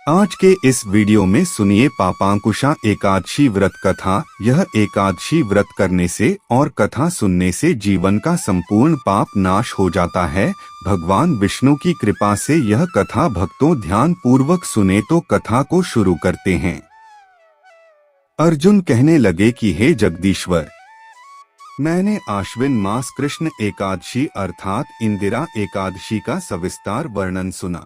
आज के इस वीडियो में सुनिए पापांकुशा एकादशी व्रत कथा। यह एकादशी व्रत करने से और कथा सुनने से जीवन का संपूर्ण पाप नाश हो जाता है। भगवान विष्णु की कृपा से यह कथा भक्तों ध्यान पूर्वक सुने तो कथा को शुरू करते हैं। अर्जुन कहने लगे कि हे जगदीश्वर, मैंने आश्विन मास कृष्ण एकादशी अर्थात इंदिरा एकादशी का सविस्तार वर्णन सुना।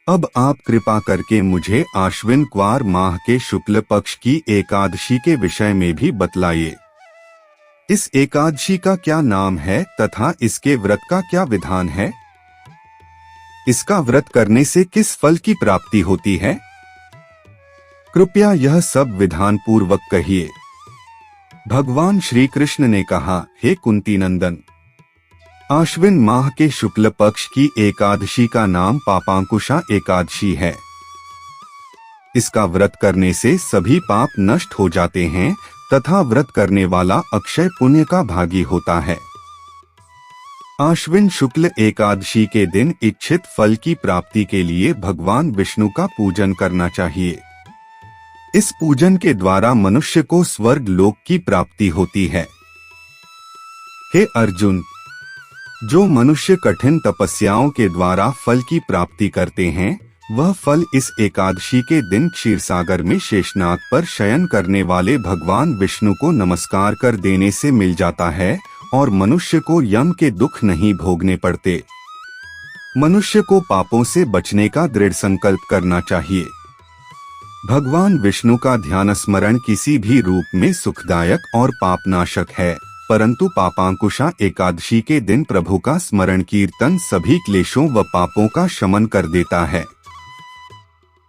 अब आप कृपा करके मुझे आश्विन क्वार माह के शुक्ल पक्ष की एकादशी के विषय में भी बतलाइए। इस एकादशी का क्या नाम है तथा इसके व्रत का क्या विधान है? इसका व्रत करने से किस फल की प्राप्ति होती है? कृपया यह सब विधान पूर्वक कहिए। भगवान श्री कृष्ण ने कहा, हे कुंती नंदन, आश्विन माह के शुक्ल पक्ष की एकादशी का नाम पापांकुशा एकादशी है। इसका व्रत करने से सभी पाप नष्ट हो जाते हैं तथा व्रत करने वाला अक्षय पुण्य का भागी होता है। आश्विन शुक्ल एकादशी के दिन इच्छित फल की प्राप्ति के लिए भगवान विष्णु का पूजन करना चाहिए। इस पूजन के द्वारा मनुष्य को स्वर्ग लोक की प्राप्ति होती है। हे अर्जुन, जो मनुष्य कठिन तपस्याओं के द्वारा फल की प्राप्ति करते हैं, वह फल इस एकादशी के दिन क्षीरसागर में शेषनाग पर शयन करने वाले भगवान विष्णु को नमस्कार कर देने से मिल जाता है और मनुष्य को यम के दुख नहीं भोगने पड़ते। मनुष्य को पापों से बचने का दृढ़ संकल्प करना चाहिए। भगवान विष्णु का ध्यान स्मरण किसी भी रूप में सुखदायक और पापनाशक है, परंतु पापांकुशा एकादशी के दिन प्रभु का स्मरण कीर्तन सभी क्लेशों व पापों का शमन कर देता है।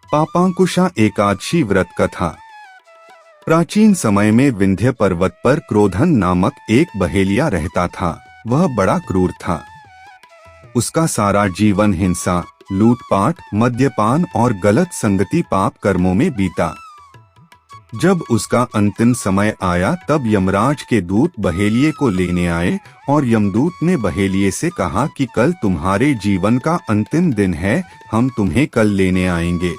पापांकुशा एकादशी व्रत कथा। प्राचीन समय में विंध्य पर्वत पर क्रोधन नामक एक बहेलिया रहता था। वह बड़ा क्रूर था। उसका सारा जीवन हिंसा, लूटपाट, मद्यपान और गलत संगति पाप कर्मों में बीता। जब उसका अंतिम समय आया तब यमराज के दूत बहेलिये को लेने आए और यमदूत ने बहेलिये से कहा कि कल तुम्हारे जीवन का अंतिम दिन है, हम तुम्हें कल लेने आएंगे।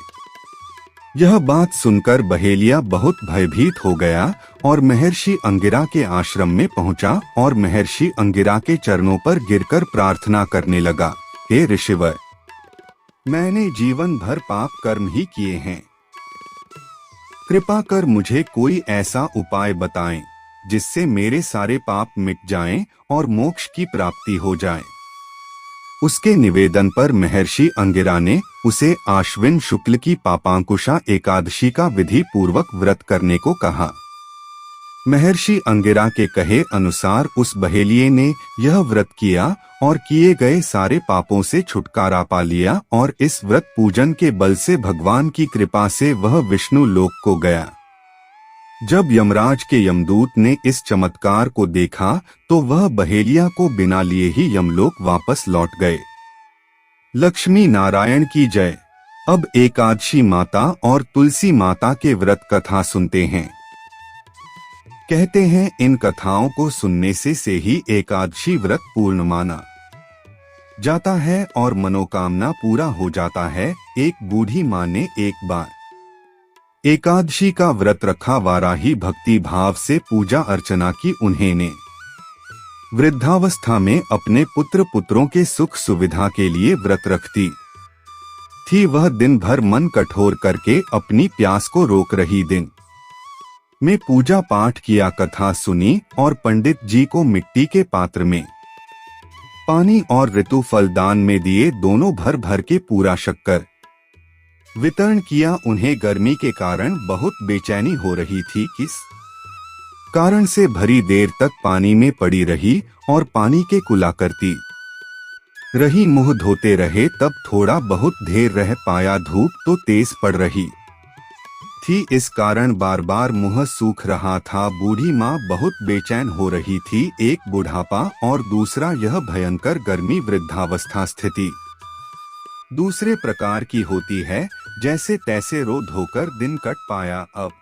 यह बात सुनकर बहेलिया बहुत भयभीत हो गया और महर्षि अंगिरा के आश्रम में पहुंचा और महर्षि अंगिरा के चरणों पर गिरकर प्रार्थना करने लगा, हे ऋषिवर, मैंने जीवन भर पाप कर्म ही किए हैं। कृपा कर मुझे कोई ऐसा उपाय बताएं जिससे मेरे सारे पाप मिट जाएं और मोक्ष की प्राप्ति हो जाए। उसके निवेदन पर महर्षि अंगिरा ने उसे आश्विन शुक्ल की पापांकुशा एकादशी का विधि पूर्वक व्रत करने को कहा। महर्षि अंगिरा के कहे अनुसार उस बहेलिये ने यह व्रत किया और किए गए सारे पापों से छुटकारा पा लिया और इस व्रत पूजन के बल से भगवान की कृपा से वह विष्णु लोक को गया। जब यमराज के यमदूत ने इस चमत्कार को देखा तो वह बहेलिया को बिना लिए ही यमलोक वापस लौट गए। लक्ष्मी नारायण की जय। अब एकादशी माता और तुलसी माता के व्रत कथा सुनते हैं। कहते हैं इन कथाओं को सुनने से ही एकादशी व्रत पूर्ण माना जाता है और मनोकामना पूरा हो जाता है। एक बूढ़ी माँ ने एक बार एकादशी का व्रत रखा। वाराही भक्ति भाव से पूजा अर्चना की उन्हें वृद्धावस्था में अपने पुत्र पुत्रों के सुख सुविधा के लिए व्रत रखती थी। वह दिन भर मन कठोर करके अपनी प्यास को रोक रही। दिन में पूजा पाठ किया, कथा सुनी और पंडित जी को मिट्टी के पात्र में पानी और ऋतु फल दान में दिए। दोनों भर भर के पूरा शक्कर वितरण किया। उन्हें गर्मी के कारण बहुत बेचैनी हो रही थी। किस कारण से भरी देर तक पानी में पड़ी रही और पानी के कुला करती रही। मुंह धोते रहे तब थोड़ा बहुत देर रह पाया। धूप तो तेज पड़ रही थी, इस कारण बार बार मुंह सूख रहा था। बूढ़ी माँ बहुत बेचैन हो रही थी। एक बुढ़ापा और दूसरा यह भयंकर गर्मी। वृद्धावस्था स्थिति दूसरे प्रकार की होती है, जैसे तैसे रो धोकर दिन कट पाया। अब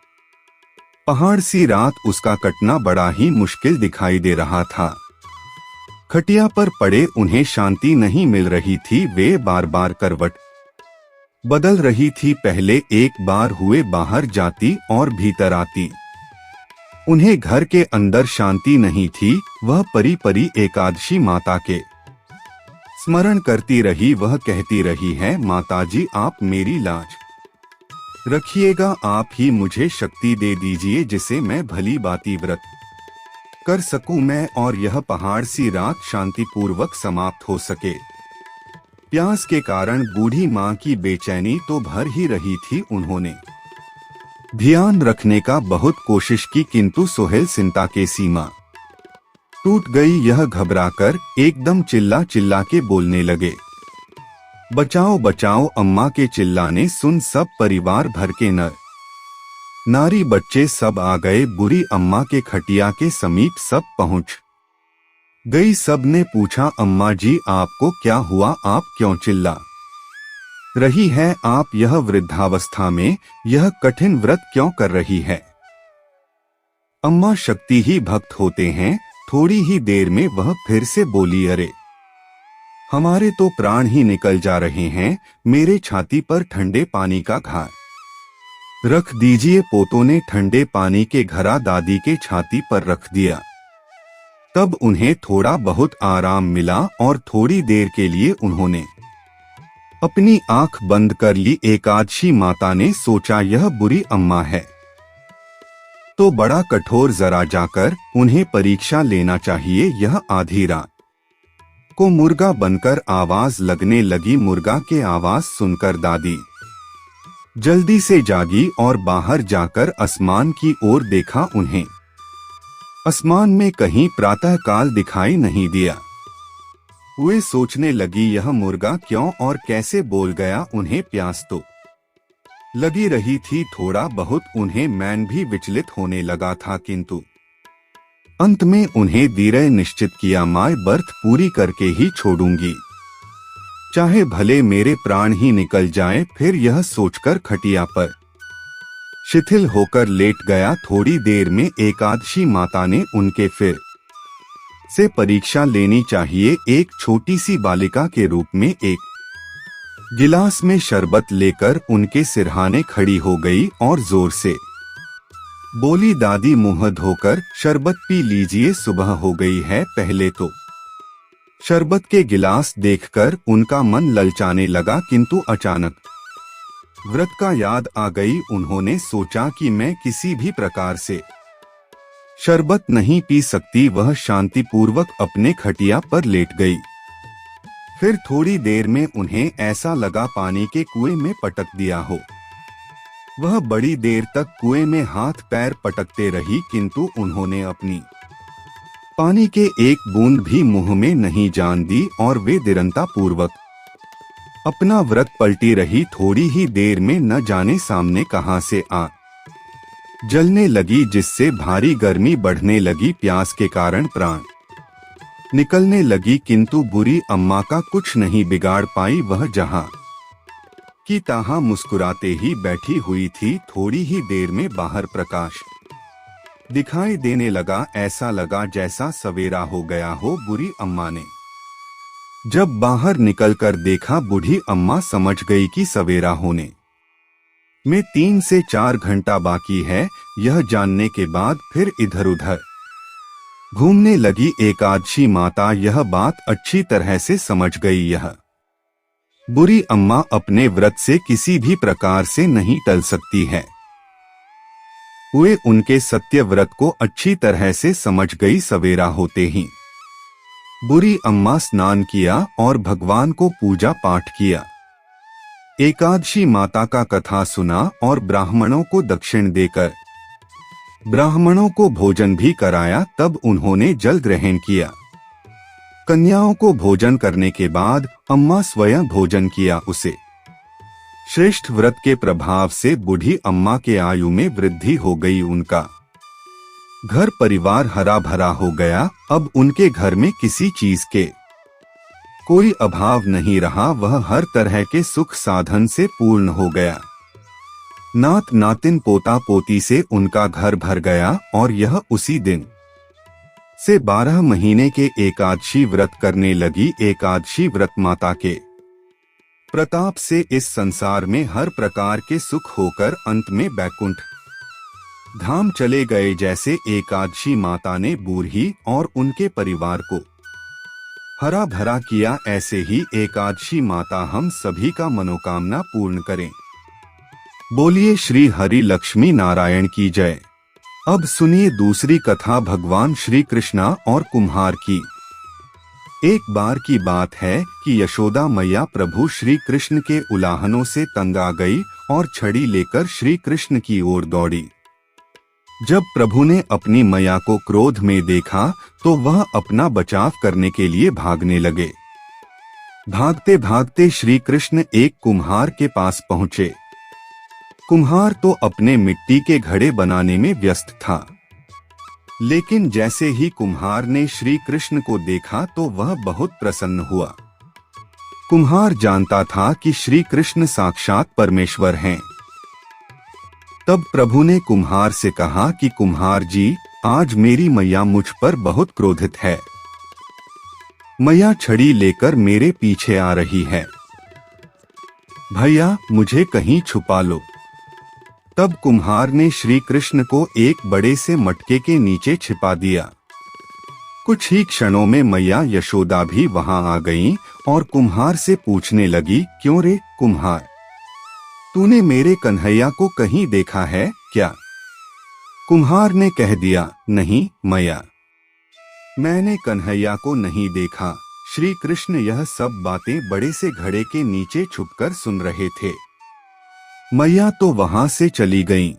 पहाड़ सी रात उसका कटना बड़ा ही मुश्किल दिखाई दे रहा था। खटिया पर पड़े उन्हें शांति नहीं मिल रही थी। वे बार बार करवट बदल रही थी। पहले एक बार हुए बाहर जाती और भीतर आती। उन्हें घर के अंदर शांति नहीं थी। वह परी परी एकादशी माता के स्मरण करती रही। वह कहती रही है, माताजी आप मेरी लाज रखिएगा, आप ही मुझे शक्ति दे दीजिए जिसे मैं भली बाती व्रत कर सकूं मैं और यह पहाड़ सी रात शांतिपूर्वक समाप्त हो सके। प्यास के कारण बूढ़ी माँ की बेचैनी तो भर ही रही थी। उन्होंने ध्यान रखने का बहुत कोशिश की किंतु सोहेल चिंता के सीमा टूट गई। यह घबराकर एकदम चिल्ला चिल्ला के बोलने लगे, बचाओ बचाओ। अम्मा के चिल्लाने सुन सब परिवार भर के नर नारी बच्चे सब आ गए। बुरी अम्मा के खटिया के समीप सब पहुंच गई। सब ने पूछा, अम्मा जी आपको क्या हुआ, आप क्यों चिल्ला रही है, आप यह वृद्धावस्था में यह कठिन व्रत क्यों कर रही है। अम्मा शक्ति ही भक्त होते हैं। थोड़ी ही देर में वह फिर से बोली, अरे हमारे तो प्राण ही निकल जा रहे हैं। मेरे छाती पर ठंडे पानी का घाट रख दीजिए। पोतों ने ठंडे पानी के घड़ा दादी के छाती पर रख दिया। तब उन्हें थोड़ा बहुत आराम मिला और थोड़ी देर के लिए उन्होंने अपनी आंख बंद कर ली। एकादशी माता ने सोचा, यह बुरी अम्मा है तो बड़ा कठोर, जरा जाकर उन्हें परीक्षा लेना चाहिए। यह आधी रात को मुर्गा बनकर आवाज लगने लगी। मुर्गा के आवाज सुनकर दादी जल्दी से जागी और बाहर जाकर आसमान की ओर देखा। उन्हें आसमान में कहीं प्रातः काल दिखाई नहीं दिया। वे सोचने लगी, यह मुर्गा क्यों और कैसे बोल गया। उन्हें प्यास तो लगी रही थी, थोड़ा बहुत उन्हें मैन भी विचलित होने लगा था किंतु अंत में उन्हें दृढ़ निश्चित किया, मैं बर्थ पूरी करके ही छोड़ूंगी, चाहे भले मेरे प्राण ही निकल जाएं। फिर यह सोचकर खटिया पर शिथिल होकर लेट गया। थोड़ी देर में एकादशी माता ने उनके फिर से परीक्षा लेनी चाहिए। एक छोटी सी बालिका के रूप में एक गिलास में शरबत लेकर उनके सिरहाने खड़ी हो गई और जोर से बोली, दादी मुंह धोकर शरबत पी लीजिए, सुबह हो गई है। पहले तो शरबत के गिलास देखकर उनका मन ललचाने लगा किंतु अचानक व्रत का याद आ गई। उन्होंने सोचा कि मैं किसी भी प्रकार से शरबत नहीं पी सकती। वह शांतिपूर्वक अपने खटिया पर लेट गई। फिर थोड़ी देर में उन्हें ऐसा लगा पानी के कुएं में पटक दिया हो। वह बड़ी देर तक कुएं में हाथ पैर पटकते रही किंतु उन्होंने अपनी पानी के एक बूंद भी मुंह में नहीं जान दी और वे दृढ़ता पूर्वक अपना व्रत पलटी रही। थोड़ी ही देर में न जाने सामने कहां से आग जलने लगी जिससे भारी गर्मी बढ़ने लगी। प्यास के कारण प्राण निकलने लगी किंतु बुरी अम्मा का कुछ नहीं बिगाड़ पाई। वह जहां की तहां मुस्कुराते ही बैठी हुई थी। थोड़ी ही देर में बाहर प्रकाश दिखाई देने लगा। ऐसा लगा जैसा सवेरा हो गया हो। बुरी अम्मा ने जब बाहर निकलकर देखा, बूढ़ी अम्मा समझ गई कि सवेरा होने में 3 से 4 घंटा बाकी है। यह जानने के बाद फिर इधर उधर घूमने लगी। एकादशी माता यह बात अच्छी तरह से समझ गई। यह बुरी अम्मा अपने व्रत से किसी भी प्रकार से नहीं टल सकती है। वे उनके सत्य व्रत को अच्छी तरह से समझ गई। सवेरा होते ही बुरी अम्मा स्नान किया और भगवान को पूजा पाठ किया। एकादशी माता का कथा सुना और ब्राह्मणों को दक्षिण देकर ब्राह्मणों को भोजन भी कराया। तब उन्होंने जल ग्रहण किया। कन्याओं को भोजन करने के बाद अम्मा स्वयं भोजन किया। उसे श्रेष्ठ व्रत के प्रभाव से बूढ़ी अम्मा के आयु में वृद्धि हो गई। उनका घर परिवार हरा भरा हो गया। अब उनके घर में किसी चीज के कोई अभाव नहीं रहा। वह हर तरह के सुख साधन से पूर्ण हो गया। नात नातिन पोता पोती से उनका घर भर गया और यह उसी दिन से 12 महीने के एकादशी व्रत करने लगी। एकादशी व्रत माता के प्रताप से इस संसार में हर प्रकार के सुख होकर अंत में बैकुंठ धाम चले गए। जैसे एकादशी माता ने बूढ़ी और उनके परिवार को हरा भरा किया, ऐसे ही एकादशी माता हम सभी का मनोकामना पूर्ण करें। बोलिए श्री हरि लक्ष्मी नारायण की जय। अब सुनिए दूसरी कथा भगवान श्री कृष्णा और कुम्हार की। एक बार की बात है कि यशोदा मैया प्रभु श्री कृष्ण के उलाहनों से तंग आ गई और छड़ी लेकर श्री कृष्ण की ओर दौड़ी। जब प्रभु ने अपनी मैया को क्रोध में देखा तो वह अपना बचाव करने के लिए भागने लगे। भागते भागते श्री कृष्ण एक कुम्हार के पास पहुंचे। कुम्हार तो अपने मिट्टी के घड़े बनाने में व्यस्त था, लेकिन जैसे ही कुम्हार ने श्री कृष्ण को देखा तो वह बहुत प्रसन्न हुआ। कुम्हार जानता था कि श्री कृष्ण साक्षात परमेश्वर हैं। तब प्रभु ने कुम्हार से कहा कि कुम्हार जी, आज मेरी मैया मुझ पर बहुत क्रोधित है। मैया छड़ी लेकर मेरे पीछे आ रही है। भैया मुझे कहीं छुपा लो। तब कुम्हार ने श्री कृष्ण को एक बड़े से मटके के नीचे छिपा दिया। कुछ ही क्षणों में मैया यशोदा भी वहां आ गईं और कुम्हार से पूछने लगी, क्यों रे कुम्हार, तूने मेरे कन्हैया को कहीं देखा है क्या? कुम्हार ने कह दिया, नहीं मैया, मैंने कन्हैया को नहीं देखा। श्री कृष्ण यह सब बातें बड़े से घड़े के नीचे छुपकर सुन रहे थे। मैया तो वहां से चली गईं।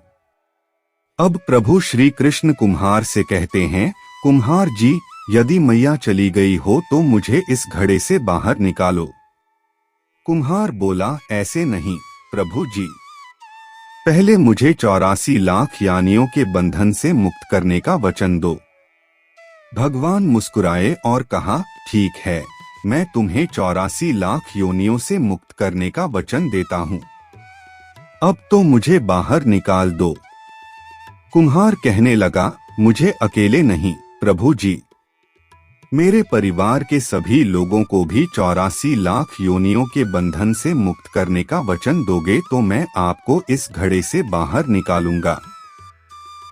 अब प्रभु श्री कृष्ण कुम्हार से कहते हैं, कुम्हार जी, यदि मैया चली गई हो तो मुझे इस घड़े से बाहर निकालो। कुम्हार बोला, ऐसे नहीं प्रभु जी, पहले मुझे 84 लाख यानियों के बंधन से मुक्त करने का वचन दो। भगवान मुस्कुराए और कहा, ठीक है, मैं तुम्हें 84 लाख योनियों से मुक्त करने का वचन देता हूँ। अब तो मुझे बाहर निकाल दो। कुम्हार कहने लगा, मुझे अकेले नहीं प्रभु जी, मेरे परिवार के सभी लोगों को भी 84 लाख योनियों के बंधन से मुक्त करने का वचन दोगे तो मैं आपको इस घड़े से बाहर निकालूंगा।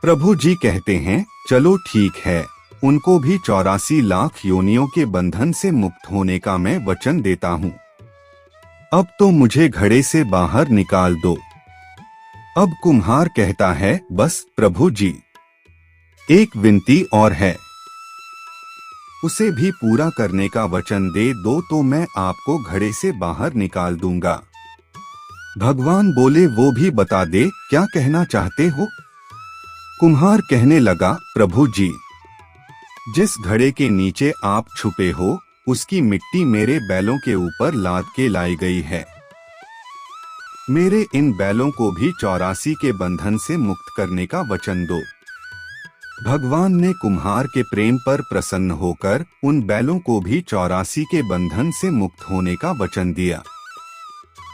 प्रभु जी कहते हैं, चलो ठीक है, उनको भी 84 लाख योनियों के बंधन से मुक्त होने का मैं वचन देता हूँ। अब तो मुझे घड़े से बाहर निकाल दो। अब कुम्हार कहता है, बस प्रभु जी, एक विनती और है, उसे भी पूरा करने का वचन दे दो तो मैं आपको घड़े से बाहर निकाल दूंगा। भगवान बोले, वो भी बता दे, क्या कहना चाहते हो? कुम्हार कहने लगा, प्रभु जी, जिस घड़े के नीचे आप छुपे हो उसकी मिट्टी मेरे बैलों के ऊपर लाद के लाई गई है। मेरे इन बैलों को भी 84 के बंधन से मुक्त करने का वचन दो। भगवान ने कुम्हार के प्रेम पर प्रसन्न होकर उन बैलों को भी 84 के बंधन से मुक्त होने का वचन दिया।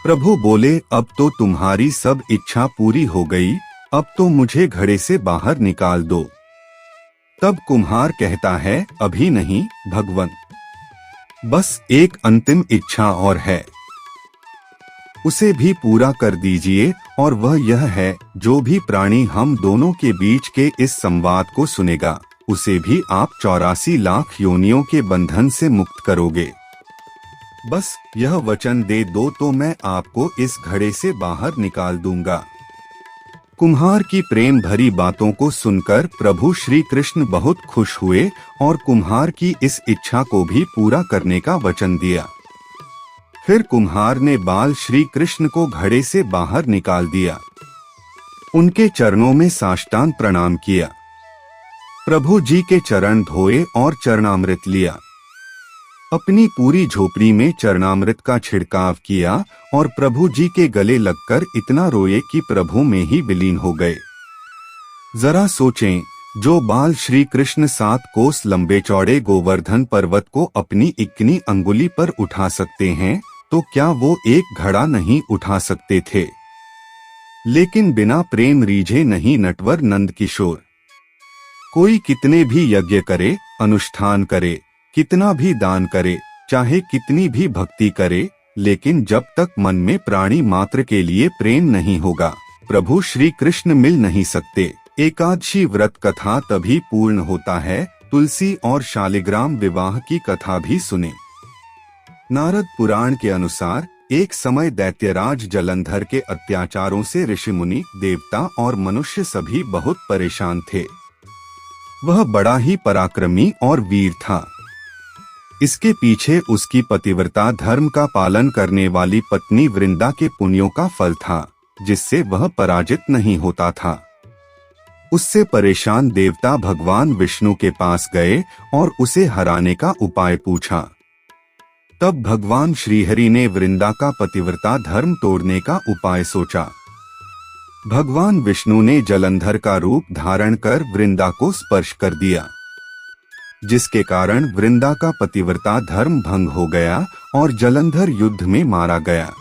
प्रभु बोले, अब तो तुम्हारी सब इच्छा पूरी हो गई, अब तो मुझे घड़े से बाहर निकाल दो। तब कुम्हार कहता है, अभी नहीं भगवान, बस एक अंतिम इच्छा और है, उसे भी पूरा कर दीजिए, और वह यह है, जो भी प्राणी हम दोनों के बीच के इस संवाद को सुनेगा उसे भी आप 84 लाख योनियों के बंधन से मुक्त करोगे। बस यह वचन दे दो तो मैं आपको इस घड़े से बाहर निकाल दूंगा। कुम्हार की प्रेम भरी बातों को सुनकर प्रभु श्री कृष्ण बहुत खुश हुए और कुम्हार की इस इच्छा को भी पूरा करने का वचन दिया। फिर कुम्हार ने बाल श्री कृष्ण को घड़े से बाहर निकाल दिया, उनके चरणों में साष्टांग प्रणाम किया, प्रभु जी के चरण धोए और चरणामृत लिया, अपनी पूरी झोपड़ी में चरणामृत का छिड़काव किया और प्रभु जी के गले लगकर इतना रोए कि प्रभु में ही विलीन हो गए। जरा सोचें, जो बाल श्री कृष्ण 7 कोस लंबे चौड़े गोवर्धन पर्वत को अपनी इक्नी अंगुली पर उठा सकते हैं, तो क्या वो एक घड़ा नहीं उठा सकते थे? लेकिन बिना प्रेम रीझे नहीं नटवर नंद किशोर। कोई कितने भी यज्ञ करे, अनुष्ठान करे, कितना भी दान करे, चाहे कितनी भी भक्ति करे, लेकिन जब तक मन में प्राणी मात्र के लिए प्रेम नहीं होगा, प्रभु श्री कृष्ण मिल नहीं सकते। एकादशी व्रत कथा तभी पूर्ण होता है। तुलसी और शालिग्राम विवाह की कथा भी सुने। नारद पुराण के अनुसार एक समय दैत्यराज जलंधर के अत्याचारों से ऋषि मुनि, देवता और मनुष्य सभी बहुत परेशान थे। वह बड़ा ही पराक्रमी और वीर था। इसके पीछे उसकी पतिव्रता धर्म का पालन करने वाली पत्नी वृंदा के पुण्यों का फल था, जिससे वह पराजित नहीं होता था। उससे परेशान देवता भगवान विष्णु के पास गए और उसे हराने का उपाय पूछा। तब भगवान श्रीहरि ने वृंदा का पतिव्रता धर्म तोड़ने का उपाय सोचा। भगवान विष्णु ने जलंधर का रूप धारण कर वृंदा को स्पर्श कर दिया, जिसके कारण वृंदा का पतिव्रता धर्म भंग हो गया और जलंधर युद्ध में मारा गया।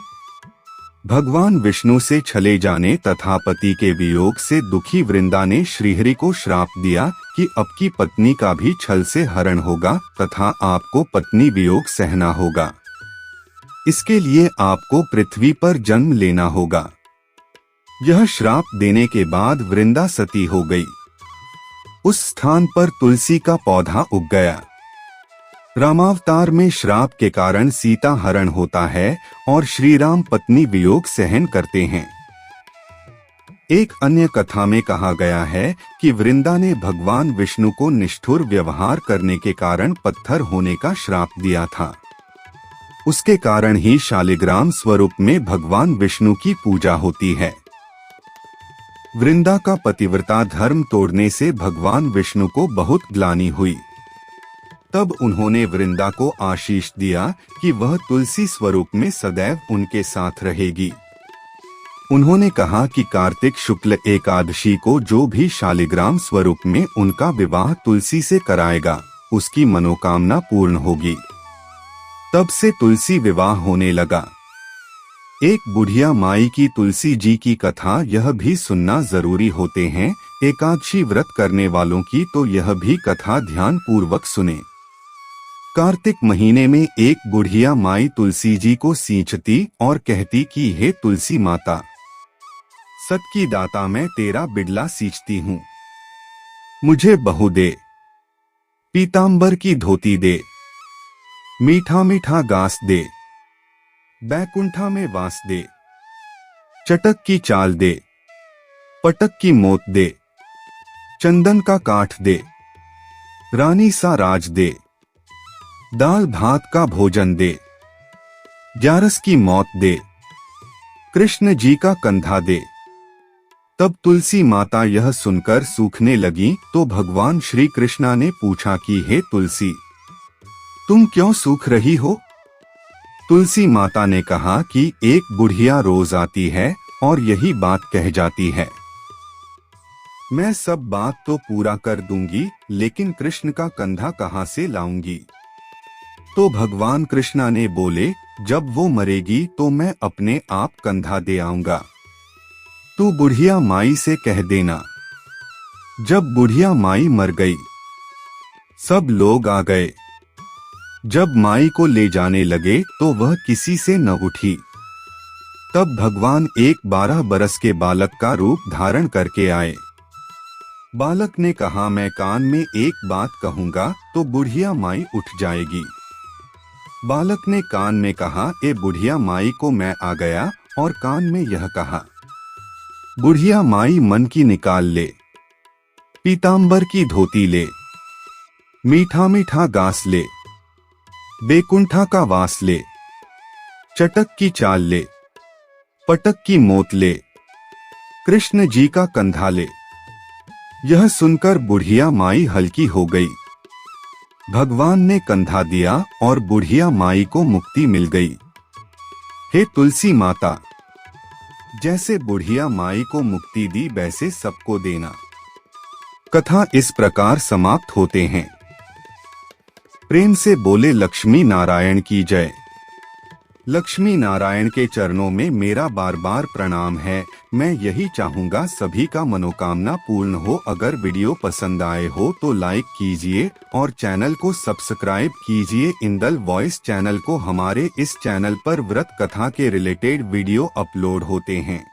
भगवान विष्णु से छले जाने तथा पति के वियोग से दुखी वृंदा ने श्रीहरि को श्राप दिया कि अब की पत्नी का भी छल से हरण होगा तथा आपको पत्नी वियोग सहना होगा। इसके लिए आपको पृथ्वी पर जन्म लेना होगा। यह श्राप देने के बाद वृंदा सती हो गई। उस स्थान पर तुलसी का पौधा उग गया। रामावतार में श्राप के कारण सीता हरण होता है और श्री राम पत्नी वियोग सहन करते हैं। एक अन्य कथा में कहा गया है कि वृंदा ने भगवान विष्णु को निष्ठुर व्यवहार करने के कारण पत्थर होने का श्राप दिया था। उसके कारण ही शालिग्राम स्वरूप में भगवान विष्णु की पूजा होती है। वृंदा का पतिव्रता धर्म तोड़ने से भगवान विष्णु को बहुत ग्लानि हुई। तब उन्होंने वृंदा को आशीष दिया कि वह तुलसी स्वरूप में सदैव उनके साथ रहेगी। उन्होंने कहा कि कार्तिक शुक्ल एकादशी को जो भी शालिग्राम स्वरूप में उनका विवाह तुलसी से कराएगा, उसकी मनोकामना पूर्ण होगी। तब से तुलसी विवाह होने लगा। एक बुढ़िया माई की तुलसी जी की कथा यह भी सुनना जरूरी होते हैं। एकादशी व्रत करने वालों की तो यह भी कथा ध्यान पूर्वक सुने। कार्तिक महीने में एक बुढ़िया माई तुलसी जी को सींचती और कहती कि हे तुलसी माता, सत की दाता, मैं तेरा बिडला सींचती हूँ, मुझे बहू दे, पीतांबर की धोती दे, मीठा मीठा घास दे, बैकुंठा में वास दे, चटक की चाल दे, पटक की मोत दे, चंदन का काठ दे, रानी सा राज दे, दाल भात का भोजन दे, ग्यारस की मौत दे, कृष्ण जी का कंधा दे। तब तुलसी माता यह सुनकर सूखने लगी तो भगवान श्री कृष्णा ने पूछा कि हे तुलसी, तुम क्यों सूख रही हो? तुलसी माता ने कहा कि एक बुढ़िया रोज आती है और यही बात कह जाती है। मैं सब बात तो पूरा कर दूंगी, लेकिन कृष्ण का कंधा कहाँ से लाऊंगी? तो भगवान कृष्णा ने बोले, जब वो मरेगी तो मैं अपने आप कंधा दे आऊंगा, तू बुढ़िया माई से कह देना। जब बुढ़िया माई मर गई, सब लोग आ गए। जब माई को ले जाने लगे तो वह किसी से न उठी। तब भगवान एक 12 बरस के बालक का रूप धारण करके आए। बालक ने कहा, मैं कान में एक बात कहूंगा तो बुढ़िया माई उठ जाएगी। बालक ने कान में कहा, ए बुढ़िया माई को मैं आ गया और कान में यह कहा। बुढ़िया माई मन की निकाल ले, पीतांबर की धोती ले, मीठा मीठा घास ले, बेकुंठा का वास ले, चटक की चाल ले, पटक की मोत ले, कृष्ण जी का कंधा ले। यह सुनकर बुढ़िया माई हल्की हो गई। भगवान ने कंधा दिया और बुढ़िया माई को मुक्ति मिल गई। हे तुलसी माता, जैसे बुढ़िया माई को मुक्ति दी वैसे सबको देना। कथा इस प्रकार समाप्त होते हैं। प्रेम से बोले लक्ष्मी नारायण की जय। लक्ष्मी नारायण के चरणों में मेरा बार बार प्रणाम है मैं यही चाहूँगा सभी का मनोकामना पूर्ण हो। अगर वीडियो पसंद आए हो तो लाइक कीजिए और चैनल को सब्सक्राइब कीजिए। इंदल वॉइस चैनल को हमारे इस चैनल पर व्रत कथा के रिलेटेड वीडियो अपलोड होते हैं।